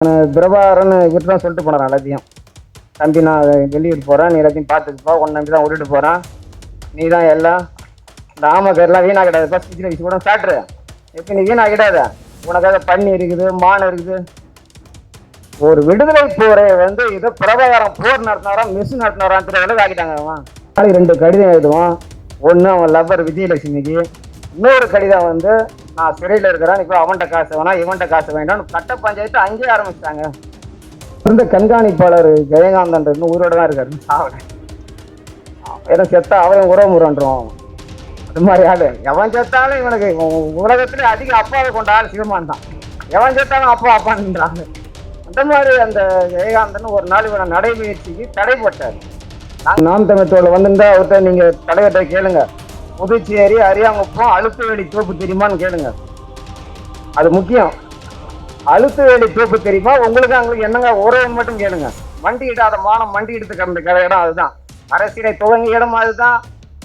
பிரபாகரன் இவர்கிட்ட தான் சொல்லிட்டு போனார் எல்லாத்தையும். தம்பி நான் வெளியூர் போகிறேன், நீ எல்லாத்தையும் பார்த்துக்குப்பா, உன்னை நம்பி தான் விட்டுட்டு போகிறேன், நீ தான் எல்லாம் இந்த ஆமக்கரெலாம் வீணாக்கிடாது, ஃபஸ்ட் சின்ன விஷயம் கூட சாட்டுரு, எப்போ நீ வீணாக்கிடாத, உனக்காக பண்ணி இருக்குது, மான் இருக்குது. ஒரு விடுதலை போரை வந்து ஏதோ பிரபாகரன் போர் நடத்தினாராம், மிஸ் நடத்தினாரான்னு அளவுக்கு ஆக்கிட்டாங்க. அவன் நாளைக்கு 2 கடிதம் எழுதுவான். ஒன்று அவன் லவ்வர் விஜயலட்சுமிக்கு, இன்னொரு கடிதம் வந்து நான் சிறையில் இருக்கிறேன், இப்போ அவன்கிட்ட காசு வேணாம் இவன்கிட்ட காசு வேண்டாம்னு கட்ட பஞ்சாயத்து அங்கேயே ஆரம்பிச்சிட்டாங்க. இந்த கண்காணிப்பாளர் ஜெயகாந்தன் உயிரோட தான் இருக்காரு, சாவல ஏன்னா செத்தா அவன் உறவு முறன்றோம். அது மாதிரி ஆளு எவன் செத்தாலும் இவனுக்கு உலகத்திலே அதிக அப்பாவை கொண்ட ஆள் சிவமான் தான். எவன் செத்தாலும் அப்பா அப்பான்றாங்க. அந்த மாதிரி அந்த ஜெயகாந்தன் ஒரு நாள் இவனை நடைமுயற்சிக்கு தடைப்பட்டார். நாம் தமிழத்தோட வந்திருந்தா அவர்கிட்ட நீங்கள் தலைவர்கிட்ட கேளுங்க, புதுச்சேரி அரியாங்குப்பம் அழுத்துவேலி தோப்பு தெரியுமான்னு கேளுங்க. அது முக்கியம். அழுத்துவேலி தோப்பு தெரியுமா உங்களுக்கு, அவங்களுக்கு என்னங்க உறவு மட்டும் கேளுங்க. மண்டி இடாத மானம் மண்டி எடுத்து கிடந்த இடம் அதுதான். அரசியலை துவங்கிய இடம் அதுதான்.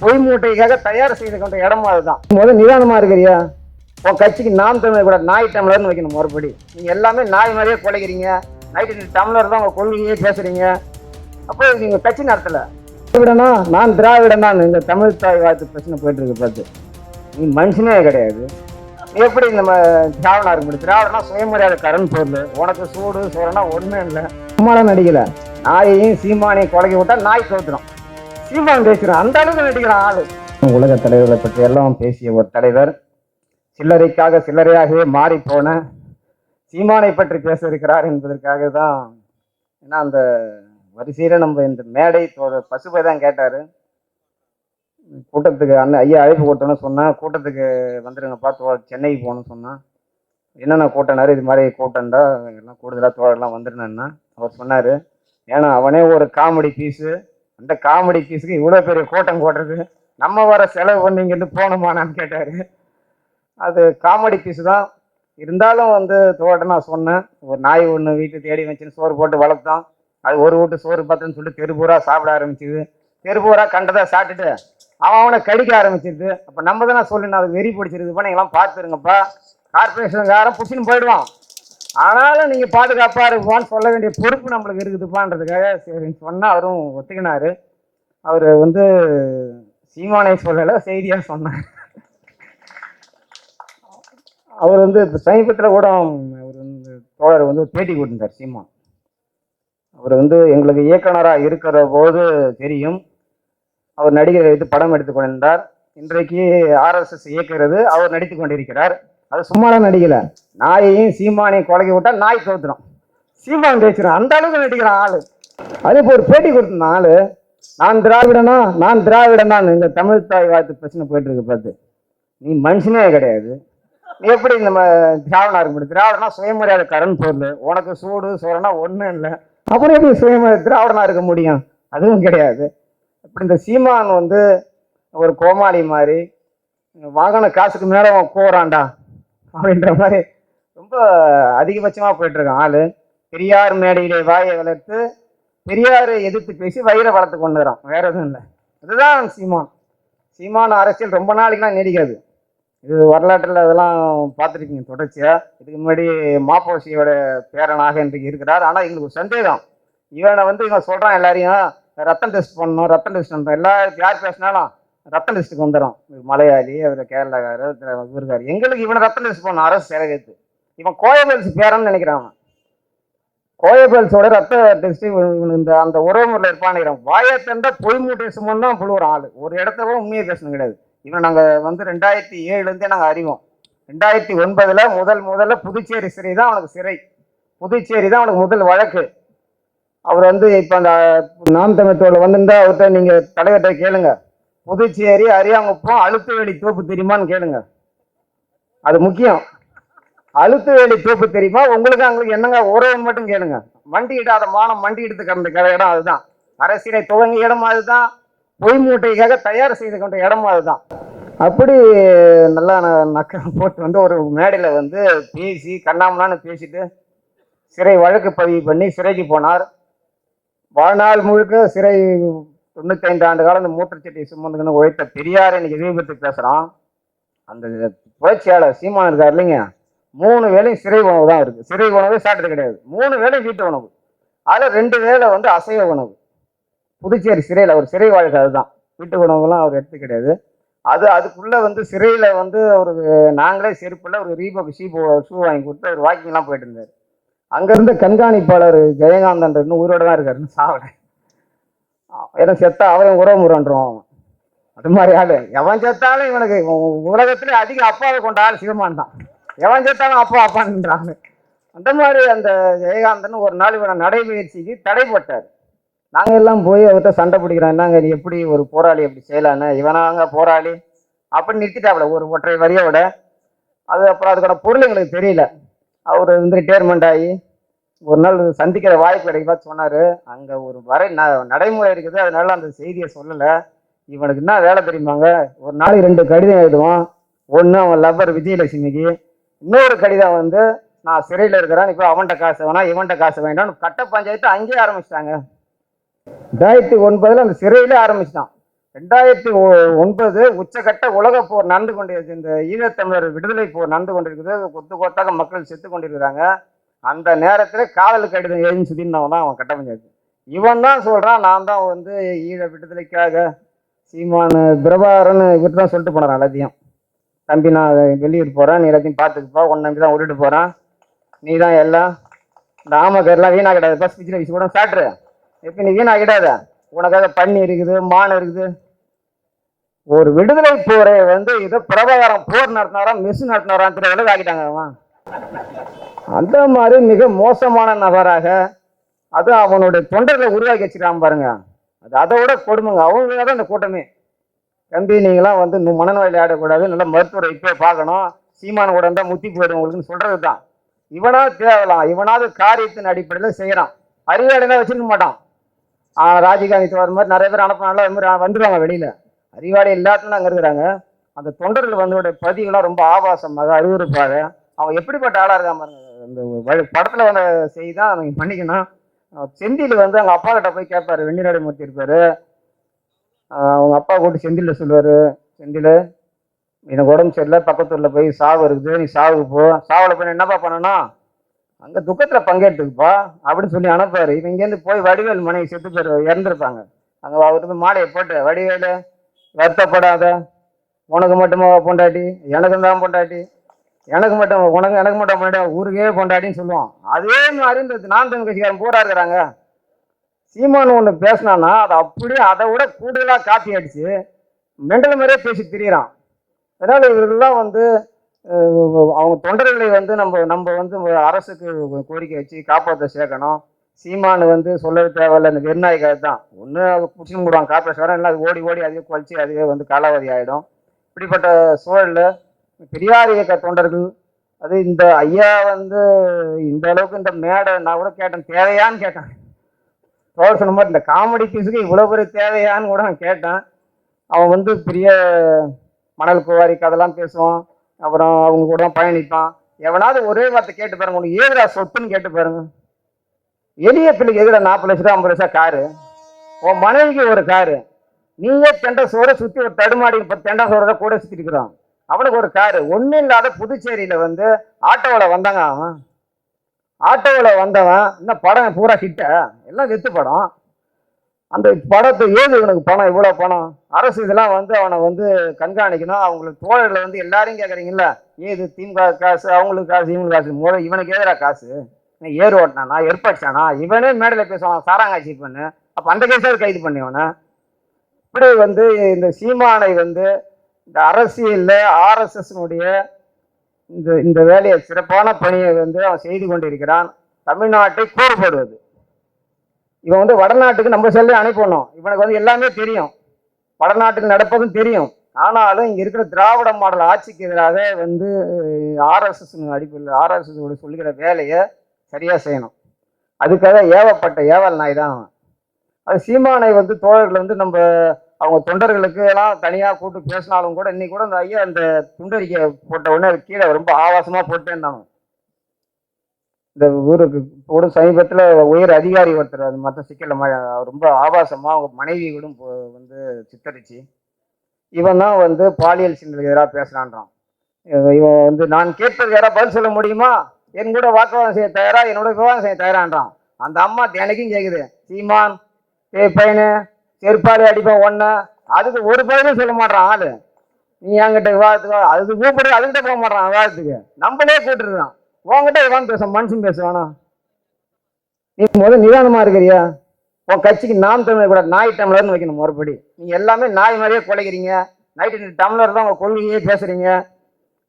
பொய் மூட்டைக்காக தயார் செய்து கொண்ட இடமும் அதுதான். முதல் நிதானமா இருக்கிறியா? உன் கட்சிக்கு நாம் தமிழர் கூட நாய் டம்ளர்னு வைக்கணும். மறுபடி நீங்க எல்லாமே நாய் மாதிரியே குலைக்கிறீங்க. நைட்டு டம்ளர் தான் உங்க கொள்கையே பேசுறீங்க. அப்போ நீங்க கட்சி நடத்தல. திராவிடனா நான் திராவிடன் தான். இந்த தமிழ் தாய் வாழ்த்து பிரச்சனை போயிட்டு இருக்கு பார்த்து. நீ மனுஷனே கிடையாது. எப்படி நம்ம திராவிடா இருக்க முடியும்? திராவிடனா சுயமரியாதைக்காரன் பொருள். உனக்கு சூடு சோழனா ஒண்ணுமே இல்லை. சும்மாலாம் நடிக்கல. நாயையும் சீமானையும் கொலைக்க விட்டா நாய் தோத்துடும். சீமான் பேசுறான், அந்த அளவுக்கு நடிக்கிறான் ஆளு. உலக தலைவர்களை பற்றி எல்லாம் பேசிய ஒரு தலைவர் சில்லறைக்காக சில்லறையாகவே மாறி போன சீமானை பற்றி பேச இருக்கிறார் என்பதற்காக தான். ஏன்னா அந்த வரிசையில நம்ம இந்த மேடை பசுபை தான் கேட்டாரு. கூட்டத்துக்கு ஐயா அழைப்பு கூட்டணும்னு சொன்னேன். கூட்டத்துக்கு வந்துருங்கப்பா, சென்னைக்கு போகணும்னு சொன்னான். என்னென்ன கூட்டனாரு, இது மாதிரி கூட்டண்டா எல்லாம் கூடுதலாக தோழெல்லாம் வந்துருந்தேன்னா அவர் சொன்னார், ஏன்னா அவனே ஒரு காமெடி பீஸு, அந்த காமெடி பீஸுக்கு இவ்வளோ பெரிய கூட்டம் போடுறது, நம்ம வர செலவு பண்ணி இங்கேருந்து போகணுமானான்னு கேட்டார். அது காமெடி பீஸு தான். இருந்தாலும் வந்து தோட்ட நான் சொன்னேன், ஒரு நாய் ஒன்று வீட்டு தேடி வச்சுன்னு சோறு போட்டு வளர்த்தான். அது ஒரு வீட்டு சோறு பார்த்துன்னு சொல்லிட்டு தெருபூரா சாப்பிட ஆரம்பிச்சுது. தெருபூரா கண்டதை சாப்பிட்டுட்டு அவனை கடிக்க ஆரம்பிச்சிருது. அப்போ நம்ம தானே சொல்லி நான் அது வெறி பிடிச்சிருக்குப்பா, நீங்களாம் பார்த்துருங்கப்பா, கார்பரேஷனுக்காரன் புடிச்சின்னு போயிடுவான், ஆனாலும் நீங்கள் பாதுகாப்பாக இருக்குவான்னு சொல்ல வேண்டிய பொறுப்பு நம்மளுக்கு இருக்குதுப்பான்றதுக்காக சரின்னு சொன்னால் அவரும் ஒத்துக்கினார். அவர் வந்து சீமானை சொல்லலை, செய்தியாக சொன்னார். அவர் வந்து இப்போ சமீபத்தில் கூட அவர் வந்து தோழர் வந்து பேட்டி கொடுத்தார் சீமான். அவர் வந்து எங்களுக்கு இயக்குனராக இருக்கிற போது தெரியும், அவர் நடிகரை வைத்து படம் எடுத்து கொண்டிருந்தார். இன்றைக்கு RSS இயக்குறது, அவர் நடித்து கொண்டிருக்கிறார். அது சும்மாலாம் நடிக்கல. நாயையும் சீமானையும் கொலைக்க விட்டா நாய் தோத்துடும். சீமான் பேசுகிறான், அந்த அளவுக்கு நடிக்கிறான் ஆளு. அதே இப்போ ஒரு பேட்டி கொடுத்திருந்த ஆளு, நான் திராவிடனா நான் திராவிடன் தான். இந்த தமிழ் தாய் வாழ்த்து பிரச்சனை போயிட்டு இருக்கு பார்த்து. நீ மனுஷனே கிடையாது. நீ எப்படி நம்ம திராவிடா இருக்க முடியும்? திராவிடனா சுயமரியாதைக்காரன் பொருள். உனக்கு சூடு சோழனா ஒன்றும் இல்லை. அப்புறம் எப்படி திராவிடனா இருக்க முடியும்? அதுவும் கிடையாது. இப்படி இந்த சீமான் வந்து ஒரு கோமாளி மாதிரி வாங்கின காசுக்கு மேலே அவன் போறான்டா அப்படின்ற மாதிரி ரொம்ப அதிகபட்சமாக போயிட்டு இருக்கான் ஆளு. பெரியார் மேடையிலே வாயை வளர்த்து பெரியாரை எதிர்த்து பேசி வயிறை வளர்த்து கொண்டுறான், வேற எதுவும் இல்லை. இதுதான் சீமான். சீமான அரசியல் ரொம்ப நாளைக்குலாம் நீடிக்காது. இது வரலாற்றில் அதெல்லாம் பார்த்துருக்கீங்க தொடர்ச்சியாக. இதுக்கு முன்னாடி மாப்போசியோட பேரனாக இன்றைக்கு இருக்கிறார். ஆனால் எங்களுக்கு ஒரு சந்தேகம், இவனை வந்து இவன் சொல்கிறான் எல்லாரையும் ரத்தம் டெஸ்ட் பண்ணணும், ரத்தம் டெஸ்ட் பண்ணுறோம், எல்லாரும் யார் பேசினாலும் ரத்தம் டெஸ்ட்டுக்கு வந்துடும். மலையாளி, அவர் கேரளாக்காரர், இவருக்காரு. எங்களுக்கு இவனை ரத்தம் டெஸ்ட் பண்ணணும் அரசு செலவழித்து. இவன் கோயபல்ஸ் பேரன்னு நினைக்கிறான். கோயபல்ஸோட ரத்த டெஸ்ட் இந்த அந்த உறவுமுறையில் இருப்பான்னு வாயை தந்த பொய் மூட்டை சுமந்து தான் புழுவுறான் ஆள். ஒரு இடத்த கூட உண்மையை பேசணும் கிடையாது. இவன் நாங்கள் வந்து 2007 நாங்கள் அறிவோம். 2009 முதல்ல புதுச்சேரி சிறை தான் அவனுக்கு சிறை. புதுச்சேரி தான் அவனுக்கு முதல் வழக்கு. அவர் வந்து இப்போ அந்த நாம் தமிழத்தோட வந்திருந்தா அவர்கிட்ட நீங்கள் தலைவர்கிட்ட கேளுங்க, புதுச்சேரி அரியாங்குப்பம் அழுத்துவேலி தோப்பு தெரியுமான்னு கேளுங்க. அது முக்கியம். அழுத்துவேலி தோப்பு தெரியுமா உங்களுக்கு, அவங்களுக்கு என்னங்க உறவு மட்டும் கேளுங்க. மண்டி இடாத மானம் மண்டி எடுத்து கிடந்த இடம் அதுதான். அரசியலை துவங்கிய இடம் அதுதான். பொய் மூட்டைக்காக தயார் செய்து கொண்ட இடமும் அதுதான். அப்படி நல்லா நக்க போட்டு வந்து ஒரு மேடையில் வந்து பேசி கண்ணாமண்ணான்னு பேசிட்டு சிறை வழக்கு பதிவு பண்ணி சிறைக்கு போனார். வாழ்நாள் முழுக்க சிறை 95 ஆண்டு காலம் இந்த மூட்டச்சட்டியை சுமந்துக்குன்னு உழைத்த பெரியார் இன்னைக்கு விபத்து பேசுகிறான். அந்த புரட்சியாளர் சீமான் இருக்கார் இல்லைங்க, 3 வேளையும் சிறை உணவு தான் இருக்கு. சிறை உணவு சாப்பிட்டது கிடையாது. 3 வேளையும் வீட்டு உணவு. அதில் 2 வேளை வந்து அசைவ உணவு. புதுச்சேரி சிறையில் அவர் சிறை வாழ்க்கை அதுதான். வீட்டு உணவுலாம் அவர் எடுத்து கிடையாது. அதுக்குள்ள வந்து சிறையில் வந்து அவருக்கு நாங்களே செருப்பில் ஒரு ரீபோக் ஷூ வாங்கி கொடுத்து அவர் வாக்கிங்லாம் போயிட்டு இருந்தார். அங்கேருந்து கண்காணிப்பாளர் ஜெயகாந்தன் இன்னும் உயிரோடு தான் இருக்காருன்னு சாவலை. ஏன்னா செத்தா அவரையும் உறவு முறன்றோம். அது மாதிரி ஆளு எவன் செத்தாலும் இவனுக்கு உலகத்திலே அதிக அப்பாவை கொண்ட ஆள் சிவமான் தான். எவன் செத்தாலும் அப்பா அப்பான்றாங்க. அந்த மாதிரி அந்த ஜெயகாந்தன் ஒரு நாள் இவனை நடைபயிற்சிக்கு தடைப்பட்டார். நாங்கள் எல்லாம் போய் அவர்கிட்ட சண்டை பிடிக்கிறோம். என்னங்க நீ எப்படி ஒரு போராளி எப்படி செய்யலான்னு, இவனாங்க போராளி அப்படின்னு நிறுத்திட்டாப்புல ஒரு ஒற்றை வரியோட. அப்புறம் அதுக்கான பொருள் எங்களுக்கு தெரியல. அவர் வந்து ரிட்டையர்மெண்ட் ஆகி ஒரு நாள் சந்திக்கிற வாய்ப்பு கிடைக்கா சொன்னார். அங்கே ஒரு நடைமுறை இருக்குது, அதனால அந்த செய்தியை சொல்லலை. இவனுக்கு என்ன வேலை தெரியுமாங்க, ஒரு நாளைக்கு 2 கடிதம் எழுதுவான். ஒன்று அவன் லவ்வர் விஜயலட்சுமிக்கு, இன்னொரு கடிதம் வந்து நான் சிறையில் இருக்கிறேன், இப்போ அவன்கிட்ட காசு வேணாம் இவன்கிட்ட காசு வேண்டாம். கட்ட பஞ்சாயத்து அங்கேயே ஆரம்பிச்சிட்டாங்க. 2009 அந்த சிறையிலே ஆரம்பிச்சிட்டான். 2009 உச்சகட்ட உலக போர் நடந்து கொண்டிருக்கு. இந்த ஈழத்தமிழர் விடுதலை போர் நடந்து கொண்டிருக்குது. கொத்து கொத்தாக மக்கள் செத்து கொண்டிருக்கிறாங்க. அந்த நேரத்தில் காதல் கடிதம் எழுதி சுத்தினவன் தான் அவன் கட்ட பஞ்சாயத்து. இவன் தான் சொல்கிறான், நான் தான் வந்து ஈழ விடுதலைக்காக சீமானு பிரபாகரன் இவர் தான் சொல்லிட்டு போனான் எல்லாத்தையும். தம்பி நான் வெளியூர் போகிறேன், நீ எல்லாத்தையும் பார்த்துக்குப்பா, உன்னை நம்பி தான் விட்டுட்டு போகிறான், நீ தான் எல்லாம் இந்த ஆமக்கர்லாம் வீணாக்கிடாது, பஸ் பிச்சில் வச்சு கூட சாட்டுரு, எப்போ நீ வீணாக்கிடாத, உனக்காக பண்ணி இருக்குது மான் இருக்குது. ஒரு விடுதலை போரை வந்து இதை பிரபாகரம் போர் நடத்தினாராம் மெஸ் நடத்தினாராம் அளவுக்கு ஆக்கிட்டாங்க அவன். அந்த மாதிரி மிக மோசமான நபராக அது அவனுடைய தொண்டர்களை உருவாக்கி வச்சுக்கிறான் பாருங்க. அது அதை விட கொடுமைங்க. அவங்களுக்காக தான் இந்த கூட்டமே. தம்பி நீங்களாம் வந்து மனநோயில் ஆடக்கூடாது, நல்லா மருத்துவரை இப்போ பார்க்கணும், சீமான கூட இருந்தால் முத்தி போயிடும் உங்களுக்குன்னு சொல்றது தான். இவனாவது தேவலாம், இவனாவது காரியத்தின் அடிப்படையில் செய்கிறான். அறிவாளினா வச்சிருக்க மாட்டான். ராஜீவ்காந்தி வர மாதிரி நிறைய பேர் அனுப்பினால அது மாதிரி வந்துடுவாங்க வெளியில். அறிவாளி எல்லாத்துலையும் அங்கே இருக்கிறாங்க. அந்த தொண்டர்கள் வந்து பதிவுலாம் ரொம்ப ஆபாசமாக அருவறுப்பாக. அவன் எப்படிப்பட்ட ஆளாக இருக்கான் பாருங்க. இந்த படத்தில் வந்த செய்தி தான் அவங்க பண்ணிக்கணும். செந்தில் வந்து அவங்க அப்பா கிட்ட போய் கேட்பாரு, வெண்ணிராடி மூர்த்தி இருப்பாரு. அவங்க அப்பா கூட்டு செந்தில் சொல்லுவார், செந்தில் எனக்கு உடம்பு சரியில்லை, பக்கத்தூரில் போய் சாவு இருக்குது, நீ சாவுக்கு போ, சாவில் போய் என்னப்பா பண்ணணும், அங்கே துக்கத்தில் பங்கேற்றுக்குப்பா அப்படின்னு சொல்லி அனுப்பாரு. இவன் இங்கேருந்து போய் வடிவேல் மனைவி செத்து பேர் இறந்துருப்பாங்க. அங்கே அவருக்கு மாலையை போட்டு, வடிவேலு வருத்தப்படாத, உனக்கு மட்டுமா பொண்டாட்டி, எனக்கு தான் பொண்டாட்டி, எனக்கு மட்டும் பொண்டாட்டி, ஊருக்கே பொண்டாட்டின்னு சொல்லுவான். அதே மாதிரி இந்த நான் தமிழ் கட்சிக்காரன் பூரா இருக்கிறாங்க. சீமானு ஒன்று பேசினான்னா அதை அப்படியே அதை விட கூடுதலாக காப்பி அடிச்சு மெண்டல் மாதிரியே பேசி திரியிறான். அதனால் இவர்கள்லாம் வந்து அவங்க தொண்டர்களை வந்து நம்ம வந்து அரசுக்கு கோரிக்கை வச்சு காப்பாற்ற சேர்க்கணும். சீமானு வந்து சொல்லவே தேவையில்லை, இந்த வெறிநாய்க்காக தான் ஒன்று அது பிடிச்சின்னு போடுவாங்க கார்பரேஷன், இல்லை அது ஓடி ஓடி அதுவே குறைச்சி அதுவே வந்து காலாவதி ஆகிடும். இப்படிப்பட்ட சூழலில் பெரியார் இயக்க தொண்டர்கள் அது இந்த ஐயா வந்து இந்த அளவுக்கு இந்த மேடை நான் கூட கேட்டேன், தேவையான்னு கேட்டேன். தோல் சொன்ன மாதிரி இந்த காமெடி பீஸுக்கு இவ்வளோ பெரிய தேவையான்னு கூட நான் கேட்டேன். அவன் வந்து பெரிய மணல் குவாரி கதெல்லாம் பேசுவான், அப்புறம் அவங்க கூட தான் பயணிப்பான். எவனாவது ஒரே வார்த்தை கேட்டு பாருங்க, உனக்கு ஏதுடா சொத்துன்னு கேட்டு பாருங்க. எளிய பிள்ளைக்கு எதுடா 40 லட்சம் 50 லட்சம் காரு, உன் மனைவிக்கு ஒரு காரு, நீயே தெண்டை சோற சுற்றி ஒரு தடுமாடி 10 தெண்டை சோற கூட சுற்றிட்டு இருக்கிறான், அவனுக்கு ஒரு காரு. ஒன்றும் இல்லாத புதுச்சேரியில் வந்து ஆட்டோவில் வந்தாங்க. அவன் ஆட்டோவில் வந்தவன் இன்னும் படம் பூரா ஹிட்ட எல்லாம் வெத்து படம். அந்த படத்தை ஏது இவனுக்கு பணம், இவ்வளோ பணம், அரசு இதெல்லாம் வந்து அவனை வந்து கண்காணிக்கணும். அவங்களுக்கு தோழர்களை வந்து எல்லாரையும் கேட்குறீங்கள, ஏது திமுக காசு, அவங்களுக்கு காசு, இவங்களுக்கு காசு, முதல்ல இவனுக்கு எதிராக காசு, ஏறு ஓட்டினானா ஏற்பாடுச்சானா, இவனே மேடையில் பேசுவான் சாராங்காட்சி பண்ணு, அப்போ அந்த கேஸாவது கைது பண்ணிவன. இப்படி வந்து இந்த சீமானை வந்து இந்த அரசியலில் ஆர்எஸ்எஸ்னுடைய இந்த வேலையை சிறப்பான பணியை வந்து அவன் செய்து கொண்டிருக்கிறான். தமிழ்நாட்டை கூறுபடுவது. இவன் வந்து வடநாட்டுக்கு நம்ம சொல்லி அனுப்பணும். இவனுக்கு வந்து எல்லாமே தெரியும், வடநாட்டுக்கு நடப்பதும் தெரியும். ஆனாலும் இங்கே இருக்கிற திராவிட மாடல் ஆட்சிக்கு எதிராக வந்து ஆர்எஸ்எஸ் அடிப்படையில் ஆர்எஸ்எஸ் சொல்லுகிற வேலையை சரியாக செய்யணும். அதுக்காக ஏவப்பட்ட ஏவல் நாய் தான் அவன். அது சீமானை வந்து தோழர்கள் வந்து நம்ம அவங்க தொண்டர்களுக்கு எல்லாம் தனியாக கூட்டு பேசினாலும் கூட இன்னைக்கு கூட அந்த ஐயா அந்த துண்டறிக்கை போட்ட உடனே அது கீழே ரொம்ப ஆபாசமாக போட்டே இருந்தாங்க. இந்த ஊருக்கு கூட சமீபத்தில் உயர் அதிகாரி ஒருத்தர் அது மற்ற சிக்கலில் ரொம்ப ஆபாசமாக அவங்க மனைவிகளும் வந்து சித்தரிச்சு இவன் தான் வந்து பாலியல் சின்னலுக்கு எதிராக பேசுகிறான்றான். இவன் வந்து நான் கேட்பது யாரா பதில் சொல்ல முடியுமா, என் கூட வாக்குவாதம் செய்ய தயாரா, என்னோட விவாதம் செய்ய தயாரான்றான். அந்த அம்மா தினைக்கும் கேக்குது, சீமான் பையனு செருப்பாடு அடிப்பேன் ஒன்ன, அதுக்கு ஒரு பதிலும் சொல்ல மாட்டான் ஆளு. நீ என்கிட்ட விவாதத்துக்கு அதுக்கு கூப்பிடு, அதுக்கிட்ட போக மாட்டான் விவாதத்துக்கு, நம்மளே கூப்பிட்டுருக்கான். உங்ககிட்ட விவாதம் பேச மனுஷன் பேசுவானா? நீ முதல் நிதானமா இருக்கிறியா? உன் கட்சிக்கு நாம் தமிழர் கூட நாய் டம்ளர்னு வைக்கணும் மறுபடி. நீங்க எல்லாமே நாய் மாதிரியே குலைக்கிறீங்க, நைட்டு டம்ளர் தான் உங்க கொள்கையே பேசுறீங்க.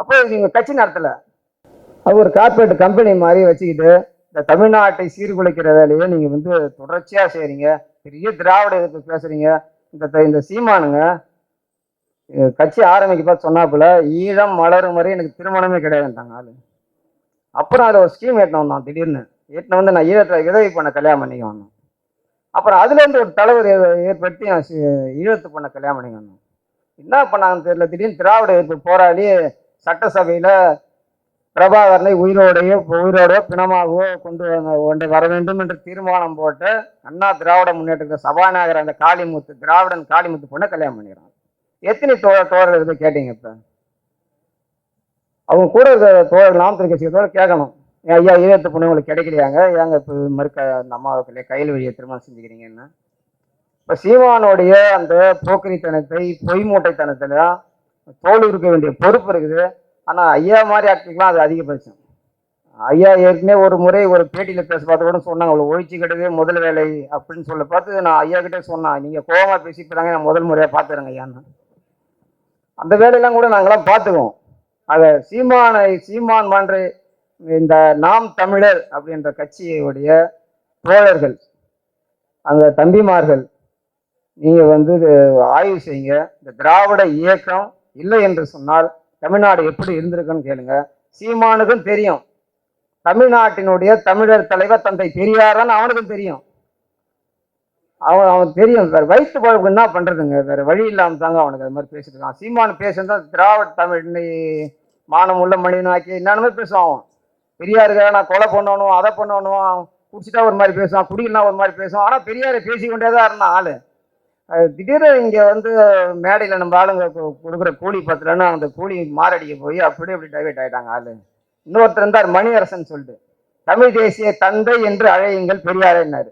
அப்போ நீங்க கட்சி நடத்தல, அது ஒரு கார்பரேட் கம்பெனி மாதிரி வச்சுக்கிட்டு இந்த தமிழ்நாட்டை சீர்குலைக்கிற வேலையை நீங்க வந்து தொடர்ச்சியா செய்றீங்க. பெரிய திராவிட எதிர்ப்பு பேசுறீங்க. இந்த சீமானுங்க கட்சி ஆரம்பிக்க பார்த்து சொன்னாப்புல, ஈழம் மலரும் வரை எனக்கு திருமணமே கிடையாதுன்ட்டாங்க ஆளு. அப்புறம் அதில் ஒரு ஸ்கீம் ஏற்றின வந்தான், திடீர்னு ஏற்றின வந்து நான் ஈழத்தை உதவி பண்ண கல்யாணம் பண்ணிக்க வந்தோம். அப்புறம் அதுலேருந்து ஒரு தலைவர் ஏற்படுத்தி ஈழத்து பண்ண கல்யாணம் பண்ணிக்க வந்தோம். என்ன பண்ணாங்கன்னு தெரியல, திடீர்னு திராவிட எதிர்ப்பு போராடி சட்டசபையில் பிரபாகரனை உயிரோடையோ பிணமாகவோ கொண்டு வர வேண்டும் என்று தீர்மானம் போட்டு அண்ணா திராவிட முன்னேற்ற சபாநாயகர் அந்த காளிமுத்து, திராவிடன் காளிமுத்து பொண்ணை கல்யாணம் பண்ணிக்கிறாங்க. எத்தனை தோழர்கள் இதை கேட்டீங்க? இப்போ அவங்க கூட தோழர்கள் நாம் கட்சியத்தோட கேட்கணும், ஐயா ஈழத்து பொண்ணு உங்களுக்கு கிடைக்கலையாங்க, ஏங்க இப்போ மறுக்க அந்த அம்மாவுக்கு கையில் வழியை திருமணம் செஞ்சுக்கிறீங்கன்னு. இப்போ சீமானுடைய அந்த போக்கிரித்தனத்தை பொய் மூட்டைத்தனத்தில் தோல் இருக்க வேண்டிய பொறுப்பு இருக்குது. ஆனால் ஐயா மாதிரி ஆட்களுக்குலாம் அது அதிகபட்சம். ஐயா ஏற்கனவே ஒரு முறை ஒரு பேட்டியில் பேச பார்த்து கூட சொன்னாங்க, அவ்வளோ ஒழிச்சுக்கிட்டதே முதல் வேலை அப்படின்னு சொல்ல பார்த்து நான் ஐயா கிட்டே சொன்னேன், நீங்கள் கோபமாக பேசிக்கிறாங்க, நான் முதல் முறையாக பார்த்துறேங்க ஐயான்னு. அந்த வேலையெல்லாம் கூட நாங்களாம் பார்த்துக்குவோம். அதை சீமான் மான்ற இந்த நாம் தமிழர் அப்படின்ற கட்சியுடைய தோழர்கள், அந்த தம்பிமார்கள், நீங்கள் வந்து ஆய்வு செய்யுங்க. இந்த திராவிட இயக்கம் இல்லை என்று சொன்னால் தமிழ்நாடு எப்படி இருந்திருக்குன்னு கேளுங்க. சீமானுக்கும் தெரியும், தமிழ்நாட்டினுடைய தமிழர் தலைவர் தந்தை பெரியார்னு அவனுக்கும் தெரியும். அவன் தெரியும். வேற வயிற்று பழப்பு என்ன பண்றதுங்க, வேற வழி இல்லாம தாங்க அவனுக்கு அது மாதிரி பேசிட்டு இருக்கான். சீமானு பேசுறதுதான் திராவிட தமிழ் மானம் உள்ள மனிதனாக்கி என்னென்னமே பேசுவான். பெரியாருக்காக நான் கொலை பண்ணணும், அதை பண்ணணும், குடிச்சிட்டா ஒரு மாதிரி பேசுவான், குடிக்கலாம் ஒரு மாதிரி பேசுவான். ஆனா பெரியாரை பேசிக்கொண்டே தான் இருந்தான் ஆளு. திடீர்னு இங்க வந்து மேடையில நம்ம ஆளுங்க கொடுக்குற கூலி பத்திரன்னு அந்த கூலி மாரடிக்க போய் அப்படி டைவெர்ட் ஆயிட்டாங்க ஆளு. இன்னொருத்தர் இருந்தார் மணியரசன் சொல்லிட்டு, தமிழ் தேசிய தந்தை என்று அழையுங்கள் பெரியாரேன்னாரு.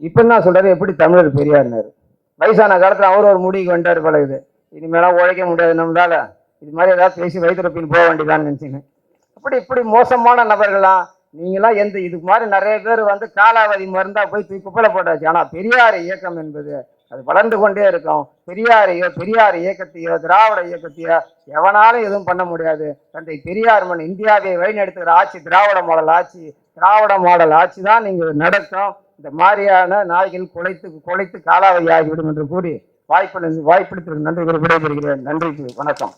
இப்ப என்ன சொல்றாரு, எப்படி தமிழர் பெரியார்னாரு. வயசான காலத்துல அவர் ஒரு முடிவுக்கு வந்துட்டாரு பழகுது, இனிமேலாம் உழைக்க முடியாது நம்மளால, இது மாதிரி ஏதாவது பேசி வயிற்றுப்பின் போக வேண்டியதான்னு நினைச்சுங்க. இப்படி மோசமான நபர்களாம் நீங்களாம். இதுக்கு மாதிரி நிறைய பேர் வந்து காலாவதி மருந்தா போய் குப்பையில போட்டாச்சு. ஆனா பெரியார் இயக்கம் என்பது அது வளர்ந்து கொண்டே இருக்கும். பெரியார் இயக்கத்தையோ திராவிட இயக்கத்தையோ எவனாலும் எதுவும் பண்ண முடியாது. தந்தை பெரியார் மண் இந்தியாவை வழிநடத்துகிற ஆட்சி திராவிட மாடல் ஆட்சி தான் நீங்க நடக்கும். இந்த மாதிரியான நாய்கள் குலைத்து காலாவதி ஆகிவிடும் என்று கூறி வாய்ப்பளித்து நன்றி விடைபெறுகிறேன். நன்றி, வணக்கம்.